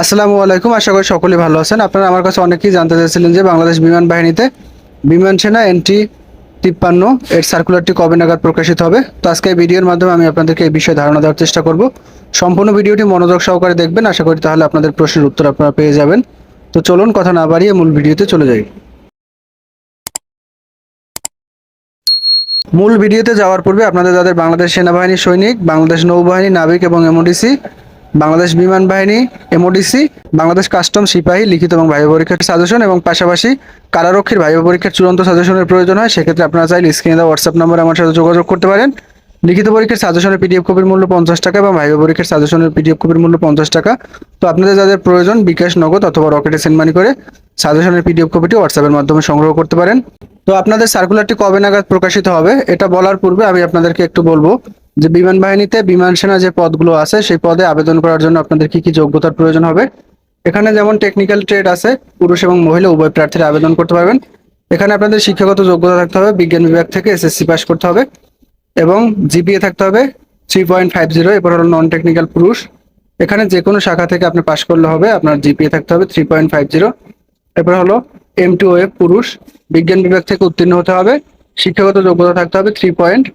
আসসালামু আলাইকুম। আশা করি সকলেই ভালো আছেন। আপনারা আমার কাছে অনেকেই জানতে চাইছিলেন যে বাংলাদেশ বিমান বাহিনীতে বিমান সেনা এনটি 53 এর সার্কুলারটি কবে নাগাদ প্রকাশিত হবে। তো আজকে এই ভিডিওর মাধ্যমে আমি আপনাদেরকে এই বিষয়ে ধারণা দেওয়ার চেষ্টা করব। সম্পূর্ণ ভিডিওটি মনোযোগ সহকারে দেখবেন, আশা করি তাহলে আপনাদের প্রশ্নের উত্তর আপনারা পেয়ে যাবেন। তো চলুন কথা না বাড়িয়ে মূল ভিডিওতে চলে যাই। মূল ভিডিওতে যাওয়ার পূর্বে আপনাদের যাদের বাংলাদেশ সেনাবাহিনী সৈনিক, বাংলাদেশ নৌবাহিনী নাবিক এবং এমওডিসি, বাংলাদেশ বিমান বাহিনী এমওডিসি, বাংলাদেশ কাস্টম সিপাহী লিখিত এবং ভাইবা পরীক্ষার সাজেশন এবং পাশাপাশি কারারক্ষীর ভাইবা পরীক্ষার চূড়ান্ত সাজেশনের প্রয়োজন হয়, সেক্ষেত্রে আপনারা চাইলে স্ক্রিনে দেওয়া হোয়াটসঅ্যাপ নম্বরে আমার সাথে যোগাযোগ করতে পারেন। লিখিত পরীক্ষার সাজেশনের পিডিএফ কপির মূল্য 50 টাকা এবং ভাইবা পরীক্ষার সাজেশনের পিডিএফ কপির মূল্য 50 টাকা। তো আপনাদের যাদের প্রয়োজন বিকাশ, নগদ অথবা রকেটে সেন্ড মানি করে সাজেশনের পিডিএফ কপিটি হোয়াটসঅ্যাপের মাধ্যমে সংগ্রহ করতে পারেন। তো আপনাদের সার্কুলারটি কবে নাগাদ প্রকাশিত হবে এটা বলার পূর্বে আমি আপনাদেরকে একটু বলবো যে বিমান বাহিনীতে বিমান সেনা যে পদগুলো আছে সেই পদে আবেদন করার জন্য আপনাদের কি কি যোগ্যতার প্রয়োজন হবে। এখানে যেমন টেকনিক্যাল ট্রেড আছে, পুরুষ এবং মহিলা উভয় প্রার্থীরা আবেদন করতে পারবেন। এখানে আপনাদের শিক্ষাগত যোগ্যতা থাকতে হবে, বিজ্ঞান বিভাগ থেকে এসএসসি পাস করতে হবে এবং জিপিএ থাকতে হবে 3.50। এরপর হলো নন টেকনিক্যাল পুরুষ, এখানে যে কোনো শাখা থেকে আপনি পাস করলে হবে, আপনার জিপিএ থাকতে হবে 3.50। এরপর হলো M2OF পুরুষ, বিজ্ঞান বিভাগ থেকে উত্তীর্ণ হতে হবে, শিক্ষাগত যোগ্যতা থাকতে হবে 3 পয়েন্ট।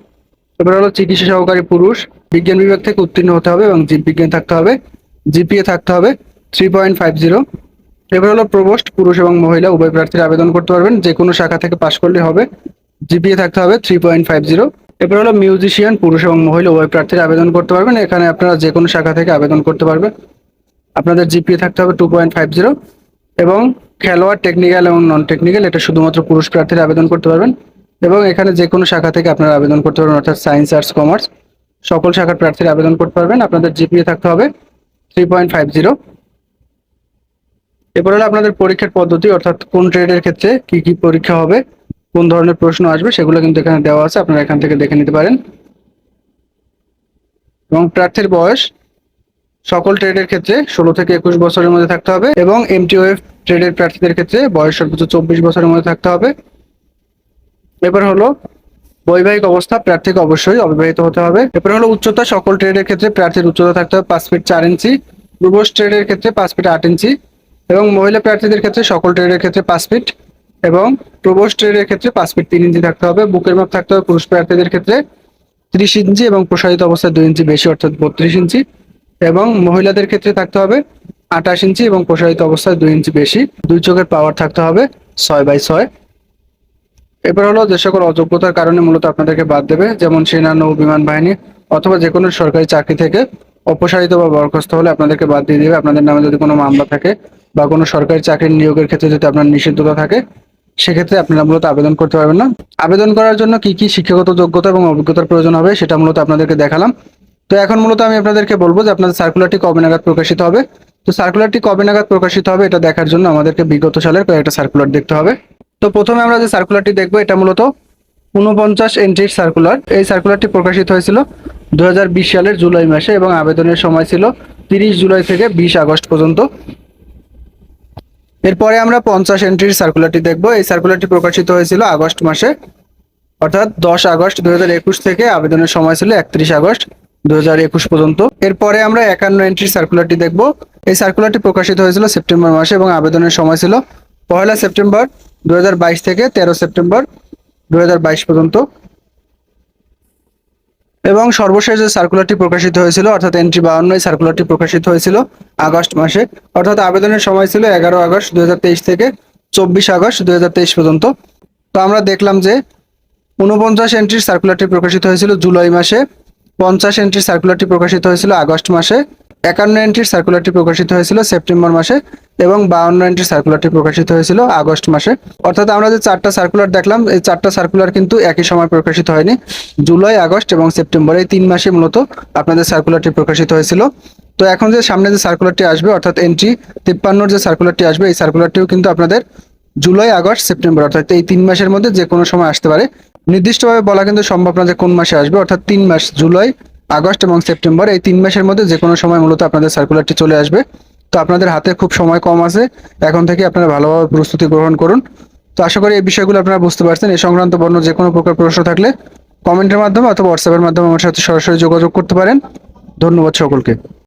এবার হলো চিকিৎসা সহকারী পুরুষ, বিজ্ঞান বিভাগ থেকে উত্তীর্ণ হতে হবে এবং জীববিজ্ঞান থাকতে হবে, জিপিএ থাকতে হবে 3.50। এবার হলো প্রভোস্ট পুরুষ এবং মহিলা উভয় প্রার্থীরা আবেদন করতে পারবেন, যে কোনো শাখা থেকে পাশ করলে হবে, জিপিএ থাকতে হবে 3.50। এবার হলো মিউজিশিয়ান পুরুষ এবং মহিলা উভয় প্রার্থীরা আবেদন করতে পারবেন, এখানে আপনারা যে কোনো শাখা থেকে আবেদন করতে পারবেন, আপনাদের জিপিএ থাকতে হবে 2.50। এবং খেলোয়াড় টেকনিক্যাল এবং নন টেকনিক্যাল এটা শুধুমাত্র পুরুষ প্রার্থীরা আবেদন করতে পারবেন এবং এখানে যে কোনো শাখা থেকে আপনারা আবেদন করতে পারবেন, অর্থাৎ সায়েন্স, আর্টস, কমার্স সকল শাখার প্রার্থীরা আবেদন করতে পারবেন। আপনাদের জিপিএ থাকতে হবে 3.50। এরপর হলো আপনাদের পরীক্ষার পদ্ধতি, অর্থাৎ কোন ট্রেডের ক্ষেত্রে কি কি পরীক্ষা হবে, কোন ধরনের প্রশ্ন আসবে সেগুলো কিন্তু এখানে দেওয়া আছে, আপনারা এখান থেকে দেখে নিতে পারেন। এবং প্রার্থীর বয়স সকল ট্রেডের ক্ষেত্রে 16 থেকে 21 বছরের মধ্যে থাকতে হবে এবং MTOF ট্রেডের প্রার্থীদের ক্ষেত্রে বয়স সর্বোচ্চ 24 বছরের মধ্যে থাকতে হবে। এবার হলো বৈবাহিক অবস্থা, প্রার্থীকে অবশ্যই অবিবাহিত হতে হবে। এরপর হলো উচ্চতা, সকল ট্রেডের ক্ষেত্রে প্রার্থীর উচ্চতা থাকতে হবে 5 ফিট 4 ইঞ্চি, প্রবোস্ট ট্রেডের ক্ষেত্রে 5 ফিট 8 ইঞ্চি এবং মহিলা প্রার্থীদের ক্ষেত্রে সকল ট্রেডের ক্ষেত্রে 5 ফিট এবং প্রবোস্ট ট্রেডের ক্ষেত্রে 5 ফিট 3 ইঞ্চি থাকতে হবে। বুকের মাপ থাকতে হবে পুরুষ প্রার্থীদের ক্ষেত্রে 30 ইঞ্চি এবং প্রসারিত অবস্থায় 2 ইঞ্চি বেশি, অর্থাৎ 32 ইঞ্চি এবং মহিলাদের ক্ষেত্রে থাকতে হবে 28 ইঞ্চি এবং প্রসারিত অবস্থায় 2 ইঞ্চি বেশি। দুই চোখের পাওয়ার থাকতে হবে 6/6। এবার হলো যে সকল অযোগ্যতার কারণে মূলত আপনাদেরকে বাদ দেবে, যেমন সেনা, নৌ, বিমান বাহিনী অথবা যে কোনো সরকারি চাকরি থেকে অপসারিত বা বরখাস্ত হলে আপনাদেরকে বাদ দিয়ে দেবে। আপনাদের নামে যদি কোনো মামলা থাকে বা কোনো সরকারি চাকরির নিয়োগের ক্ষেত্রে যদি আপনার নিষিদ্ধতা থাকে, সেক্ষেত্রে আপনারা মূলত আবেদন করতে পারবেন না। আবেদন করার জন্য কি কি শিক্ষাগত যোগ্যতা এবং অভিজ্ঞতার প্রয়োজন হবে সেটা মূলত আপনাদেরকে দেখালাম। তো এখন মূলত আমি আপনাদেরকে বলবো যে আপনাদের সার্কুলারটি কবে নাগাদ প্রকাশিত হবে। তো সার্কুলারটি কবে নাগাদ প্রকাশিত হবে এটা দেখার জন্য আমাদেরকে বিগত সালের কয়েকটা সার্কুলার দেখতে হবে। তো প্রথমে আমরা যে সার্কুলারটি দেখবো এটা মূলত 49 এন্ট্রির সার্কুলার। এই সার্কুলারটি প্রকাশিত হয়েছিল 2020 সালের জুলাই মাসে এবং আবেদনের সময় ছিল 30 জুলাই থেকে 20 আগস্ট পর্যন্ত। এরপরে আমরা 50 এন্ট্রির সার্কুলারটি দেখব। এই সার্কুলারটি প্রকাশিত হয়েছিল আগস্ট মাসে, অর্থাৎ 10 আগস্ট 2021 থেকে আবেদনের সময় ছিল 31 আগস্ট 2021 পর্যন্ত। এরপরে আমরা 51 এন্ট্রির সার্কুলারটি দেখব। এই সার্কুলারটি প্রকাশিত হয়েছিল সেপ্টেম্বর মাসে এবং আবেদনের সময় ছিল 1 সেপ্টেম্বর 2022 থেকে 13 সেপ্টেম্বর 2022 পর্যন্ত। এবং সর্বশেষ যে সার্কুলারটি প্রকাশিত হয়েছিল অর্থাৎ এন্ট্রি 52 এই সার্কুলারটি প্রকাশিত হয়েছিল আগস্ট মাসে, অর্থাৎ আবেদনের সময় ছিল 11 আগস্ট 2023 থেকে 24 আগস্ট 2023 পর্যন্ত। তো আমরা দেখলাম যে 49 এন্ট্রির সার্কুলারটি প্রকাশিত হয়েছিল জুলাই মাসে, 50 এন্ট্রির সার্কুলারটি প্রকাশিত হয়েছিল আগস্ট মাসে, 51 এন্ট্রির সার্কুলারটি প্রকাশিত হয়েছিল সেপ্টেম্বর মাসে এবং 52 এন্ট্রির সার্কুলারটি প্রকাশিত হয়েছিল আগস্ট মাসে। অর্থাৎ আমরা যে 4টা সার্কুলার দেখলাম এই 4টা সার্কুলার কিন্তু একই সময় প্রকাশিত হয়নি, জুলাই, আগস্ট এবং সেপ্টেম্বর এই 3 মাসে মূলত আপনাদের সার্কুলারটি প্রকাশিত হয়েছিল। তো এখন যে সামনে যে সার্কুলারটি আসবে অর্থাৎ এন্ট্রি 53 যে সার্কুলারটি আসবে এই সার্কুলারটিও কিন্তু আপনাদের জুলাই, আগস্ট, সেপ্টেম্বর অর্থাৎ এই 3 মাসের মধ্যে যে কোনো সময় আসতে পারে। নির্দিষ্টভাবে বলা কিন্তু সম্ভব না যে কোন মাসে আসবে, অর্থাৎ 3 মাস জুলাই, আগস্ট এবং সেপ্টেম্বর এই 3 মাসের মধ্যে যে কোনো সময় মূলত আপনাদের সার্কুলারটি চলে আসবে। তো আপনাদের হাতে খুব সময় কম আছে, এখন থেকে আপনারা ভালোভাবে প্রস্তুতি গ্রহণ করুন। তো আশা করি এই বিষয়গুলো আপনারা বুঝতে পারছেন। এই সংক্রান্ত বর্ণ যে কোনো প্রকার প্রশ্ন থাকলে কমেন্টের মাধ্যমে অথবা হোয়াটসঅ্যাপের মাধ্যমে আমার সাথে সরাসরি যোগাযোগ করতে পারেন। ধন্যবাদ সকলকে।